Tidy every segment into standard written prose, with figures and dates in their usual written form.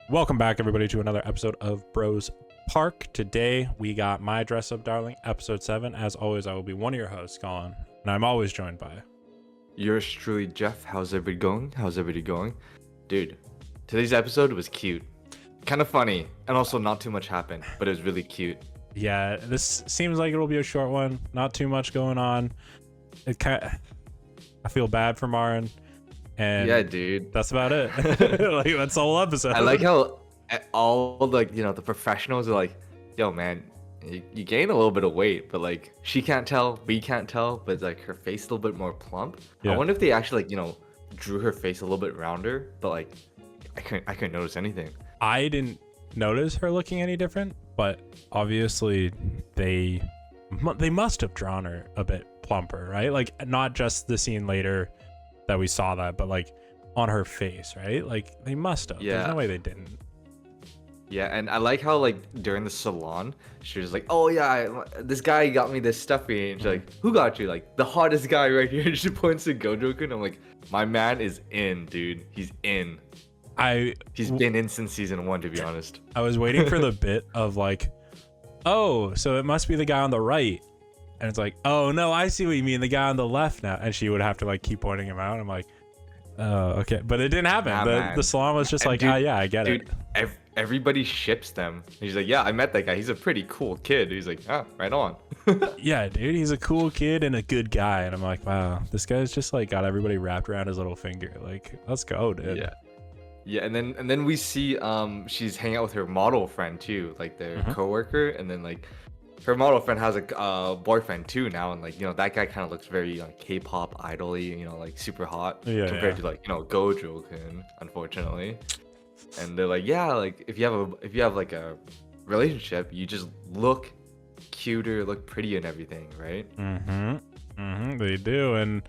Welcome back, everybody, to another episode of Bros Park. Today, we got My Dress Up Darling, episode 7. As always, I will be one of your hosts, Colin, and I'm always joined by... Yours truly, Jeff. How's everybody going? Dude, today's episode was cute. Kind of funny, and also not too much happened, but it was really cute. Yeah, this seems like it'll be a short one. Not too much going on. I feel bad for Marin. And yeah, dude. That's about it. Like, that's the whole episode. I like how all the professionals are like, yo, man, you gain a little bit of weight, but like she can't tell, we can't tell, but like her face is a little bit more plump. Yeah. I wonder if they actually drew her face a little bit rounder, but like I couldn't notice anything. I didn't notice her looking any different, but obviously they must have drawn her a bit plumper, right? Like not just the scene later that we saw that, but like on her face, right? Like they must have. Yeah. There's no way they didn't. Yeah, and I like how like during the salon, she was like, "Oh yeah, this guy got me this stuffy," and she's like, "Who got you?" Like the hottest guy right here. And she points to Gojo-kun. I'm like, my man is in, dude. He's in. He's been in since season 1, to be honest. I was waiting for the bit of like, oh, so it must be the guy on the right. And it's like, oh no, I see what you mean, the guy on the left now. And she would have to like keep pointing him out. I'm like, oh, okay. But it didn't happen. The salon was just like, dude, oh yeah, I get it. Everybody ships them. He's like, yeah, I met that guy. He's a pretty cool kid. He's like, oh, right on. Yeah, dude, he's a cool kid and a good guy. And I'm like, wow, this guy's just like got everybody wrapped around his little finger. Like, let's go, dude. Yeah. Yeah, and then we see she's hanging out with her model friend too, like their coworker, and then like her model friend has a boyfriend too now, and like that guy kind of looks very like K-pop idol-y, like super hot compared to like Gojo-kun, unfortunately. And they're like, yeah, like if you have like a relationship, you just look cuter, look pretty and everything, right? They do. And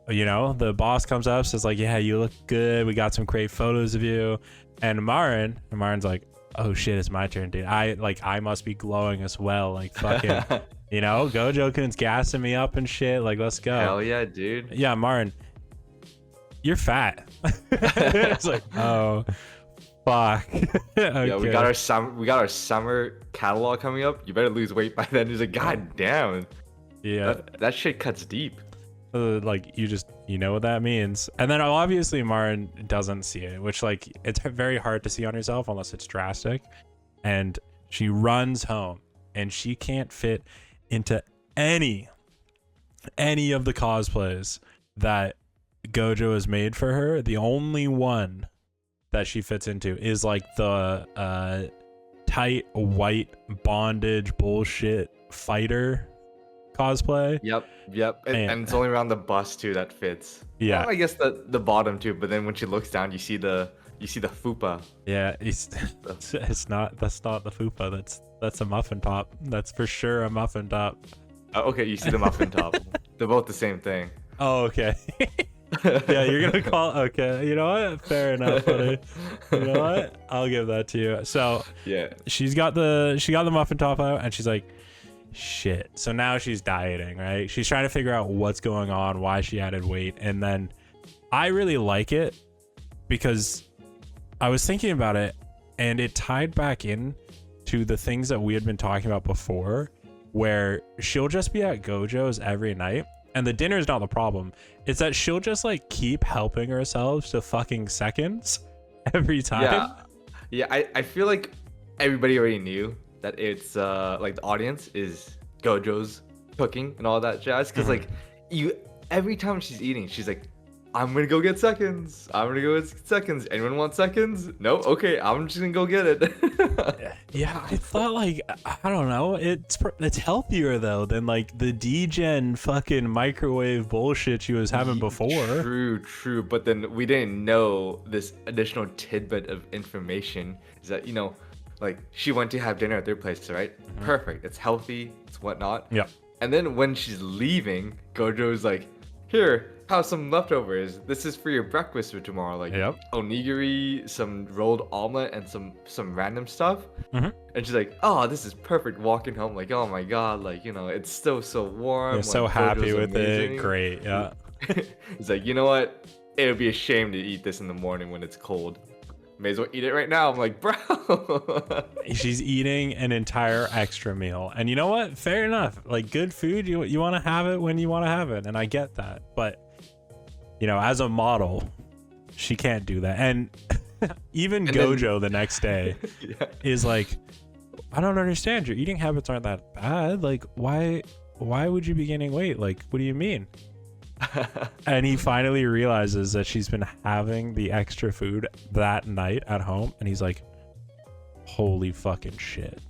the boss comes up, says like, yeah, you look good, we got some great photos of you. And Marin's like, oh shit, it's my turn, dude. I must be glowing as well, like fucking Gojo-kun's gassing me up and shit, like let's go. Hell yeah, dude. Yeah, Marin, you're fat. It's like, oh fuck. Okay. Yeah, we got our summer catalog coming up. You better lose weight by then. He's like, god damn. Yeah, that shit cuts deep. Like you know what that means. And then obviously Marin doesn't see it, which like it's very hard to see on yourself unless it's drastic. And she runs home and she can't fit into any of the cosplays that Gojo has made for her. The only one that she fits into is like the tight white bondage bullshit fighter cosplay. Yep. And it's only around the bust too that fits. Yeah. Well, I guess the bottom too, but then when she looks down, you see the fupa. Yeah, that's not the fupa. That's a muffin top. That's for sure a muffin top. Okay, you see the muffin top. They're both the same thing. Oh, okay. Yeah, you're gonna call. Okay, you know what? Fair enough, buddy. You know what? I'll give that to you. So yeah, she got the muffin top out, and she's like, shit. So now she's dieting, right? She's trying to figure out what's going on, why she added weight. And then I really like it because I was thinking about it and it tied back in to the things that we had been talking about before, where she'll just be at Gojo's every night and the dinner is not the problem. It's that she'll just like keep helping herself to fucking seconds every time. Yeah, I feel like everybody already knew that it's like the audience is Gojo's cooking and all that jazz, because like every time she's eating, she's like, I'm gonna go get seconds. Anyone want seconds? No? Okay, I'm just gonna go get it. Yeah, I thought like, I don't know, it's healthier though than like the D-gen fucking microwave bullshit she was having before. True, but then we didn't know this additional tidbit of information is that like she went to have dinner at their place, right? Perfect. It's healthy. It's whatnot. Yeah. And then when she's leaving, Gojo's like, "Here, have some leftovers. This is for your breakfast for tomorrow." Like onigiri, some rolled omelet, and some random stuff. And she's like, "Oh, this is perfect." Walking home, like, "Oh my god, like it's so warm." You're so happy with it. Great. Yeah. He's like, you know what? It would be a shame to eat this in the morning when it's cold. may as well eat it right now. I'm like, bro. She's eating an entire extra meal. And you know what? Fair enough. Like, good food, you want to have it when you want to have it. And I get that. But, you know, as a model, she can't do that. And even Gojo the next day is like, I don't understand. Your eating habits aren't that bad. Like, why would you be gaining weight? Like, what do you mean? And he finally realizes that she's been having the extra food that night at home, and he's like, holy fucking shit,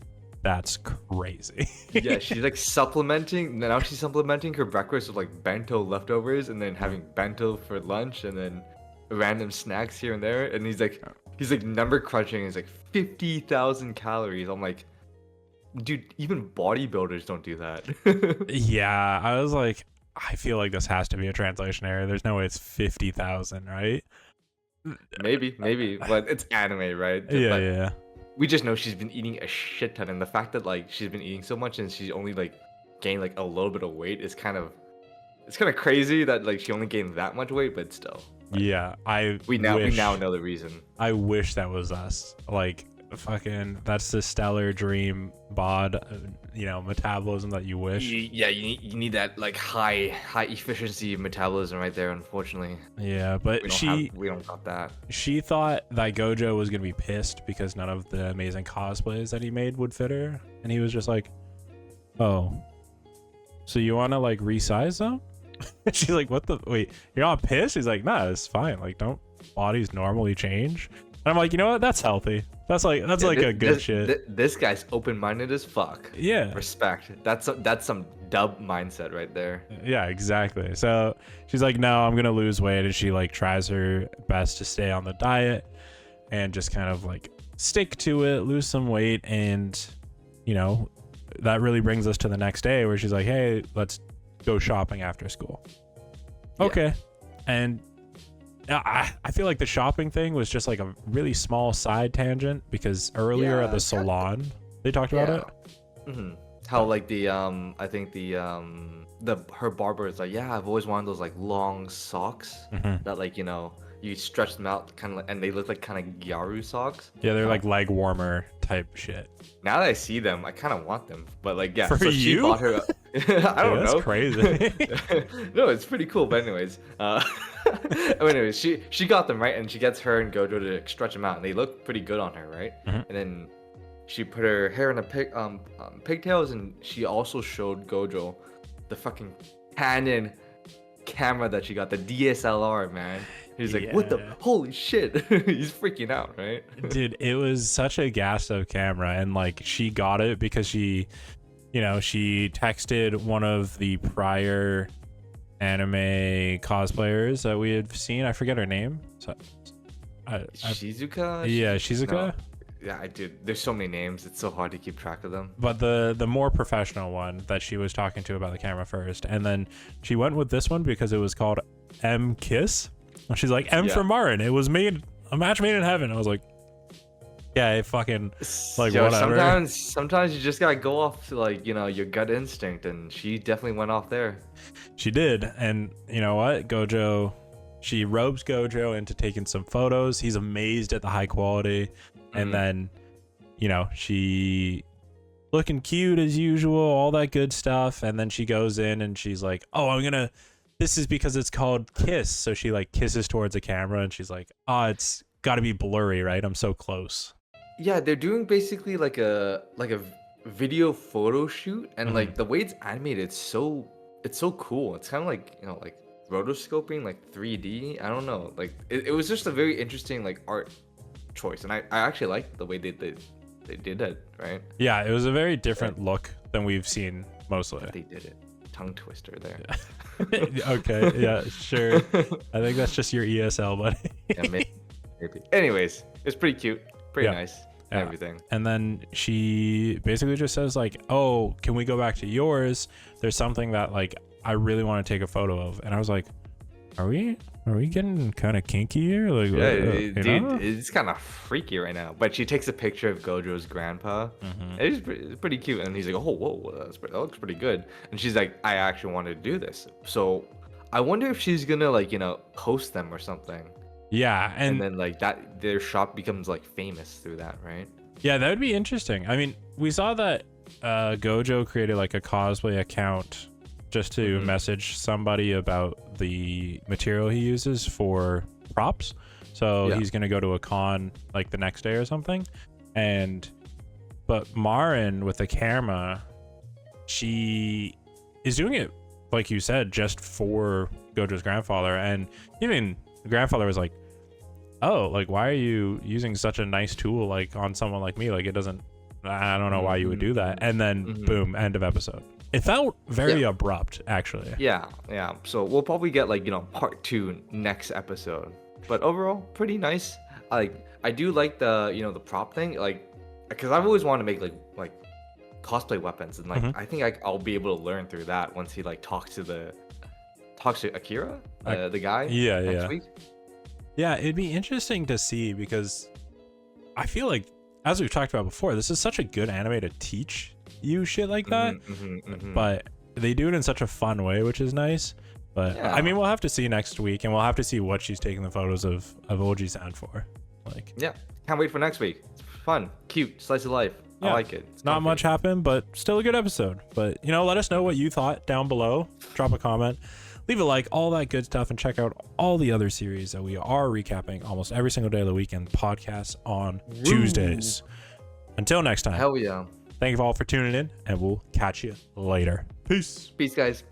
that's crazy. Yeah, she's like supplementing. Now she's supplementing her breakfast with like bento leftovers, and then having bento for lunch, and then random snacks here and there. And he's like number crunching. He's like 50,000 calories. I'm like, dude, even bodybuilders don't do that. Yeah, I was like, I feel like this has to be a translation error. There's no way it's 50,000, right? Maybe, but it's anime, right? Yeah, but yeah. we just know she's been eating a shit ton, and the fact that like she's been eating so much and she's only like gained like a little bit of weight is kind of crazy that like she only gained that much weight, but still. Like, Yeah, we now know the reason. I wish that was us. Like, fucking, that's the stellar dream bod, metabolism that you wish. You need that like high efficiency metabolism right there. Unfortunately. Yeah, but we don't got that. She thought that Gojo was gonna be pissed because none of the amazing cosplays that he made would fit her, and he was just like, "Oh, so you want to like resize them?" She's like, "What the? Wait, you're not pissed?" He's like, "Nah, it's fine. Like, don't bodies normally change?" And I'm like, you know what? That's healthy. That's a good shit. This guy's open-minded as fuck. Yeah. Respect. That's some dub mindset right there. Yeah, exactly. So she's like, no, I'm gonna lose weight, and she like tries her best to stay on the diet and just kind of like stick to it, lose some weight, and that really brings us to the next day where she's like, hey, let's go shopping after school. Okay. And I feel like the shopping thing was just like a really small side tangent because earlier at the salon they talked about it. Mm-hmm. How like I think her barber is like, yeah, I've always wanted those like long socks that like you stretch them out kind of and they look like kind of gyaru socks. Yeah, they're like leg warmer type shit. Now that I see them, I kind of want them. But like, yeah, for so you? She bought her. I don't know. That's crazy. No, it's pretty cool. But anyways, she got them right, and she gets her and Gojo to like, stretch them out, and they look pretty good on her, right? And then she put her hair in a pigtails, and she also showed Gojo the fucking Canon camera that she got, the DSLR, man. He's like, what the holy shit? He's freaking out, right? Dude, it was such a gassed up camera, and like she got it because she texted one of the prior anime cosplayers that we had seen. I forget her name. Shizuka? Yeah, Shizuka. No. Yeah, I did. There's so many names. It's so hard to keep track of them. But the more professional one that she was talking to about the camera first, and then she went with this one because it was called M Kiss. And she's like, M for Marin. It was a match made in heaven. I was like, yeah, it fucking like whatever. Sometimes you just gotta go off to like your gut instinct, and she definitely went off there. She did, and you know what, Gojo, she ropes Gojo into taking some photos. He's amazed at the high quality, and then she looking cute as usual, all that good stuff, and then she goes in and she's like, oh, this is because it's called Kiss. So she like kisses towards the camera, and she's like, oh, it's got to be blurry, right? I'm so close. Yeah, they're doing basically like a video photo shoot, and like the way it's animated, it's so cool. It's kind of like like rotoscoping, like 3D. I don't know, like it was just a very interesting like art choice, and I actually liked the way they did it, right? Yeah, it was a very different look than we've seen mostly. They did it. Tongue twister there. Okay, yeah, sure. I think that's just your ESL, buddy. Yeah, maybe. Anyways, it's pretty cute, pretty nice, and everything. And then she basically just says like, "Oh, can we go back to yours? There's something that like I really want to take a photo of." And I was like, "Are we getting kind of kinky here?" Like, dude, it's kind of freaky right now. But she takes a picture of Gojo's grandpa. It's pretty cute, and he's like, "Oh, whoa, that looks pretty good." And she's like, "I actually wanted to do this." So I wonder if she's gonna like post them or something. Yeah, and and then like that their shop becomes like famous through that, right? yeah, that would be interesting. I mean, we saw that Gojo created like a cosplay account just to message somebody about the material he uses for props. So Yeah. he's gonna go to a con like the next day or something. But Marin with the camera, she is doing it like you said, just for Gojo's grandfather. And even the grandfather was like, oh, like why are you using such a nice tool like on someone like me? Like it doesn't, I don't know why you would do that. And then boom, end of episode. It felt very abrupt, actually. Yeah, yeah. So we'll probably get like, part 2 next episode. But overall, pretty nice. I do like the, the prop thing, like, because I've always wanted to make like cosplay weapons, and like I think I'll be able to learn through that once he like talks to Akira, the guy. Next week. Yeah, it'd be interesting to see, because I feel like, as we've talked about before, this is such a good anime to teach you shit like that. But they do it in such a fun way, which is nice. But I mean, we'll have to see next week, and we'll have to see what she's taking the photos of Oji-san for. Like, yeah, can't wait for next week. It's fun, cute, slice of life. I like it. It's not much happened, but still a good episode. But let us know what you thought down below. Drop a comment, leave a like, all that good stuff, and check out all the other series that we are recapping almost every single day of the week in podcasts on Tuesdays. Until next time. Hell yeah. Thank you all for tuning in, and we'll catch you later. Peace. Peace, guys.